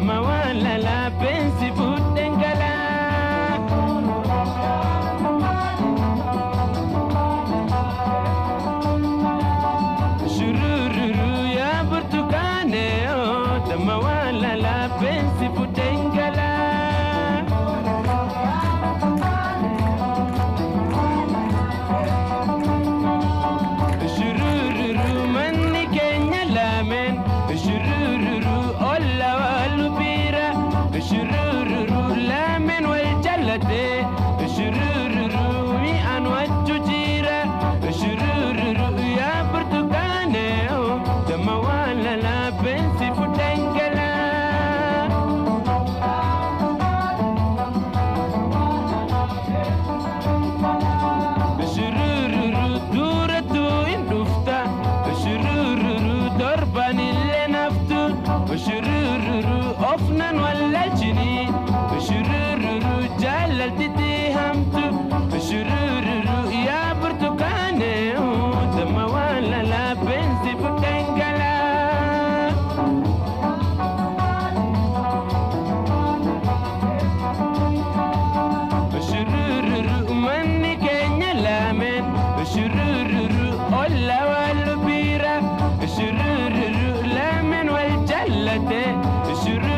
Mawala la pensi futengala. Shururu ya burtukane oh, mawala la pensi futengala. Shururu manni kenya lamen. Shururu olla walubira. Shururu lamen wal jalate. Shururu mi anwaju jira. Shururu ya burtukane oh, mawala la pensi futengala. Shururu duratu indufta. Shururu dorban ille naftu. Shururu ofnan walla jini. Shururu jalal titi hamtu. Shururu ya burtukane oh, mawala la pensi futengala. Shururu manni kenya lamen. Shururu olla walubira. Shururu lamen wal jallate. Shururu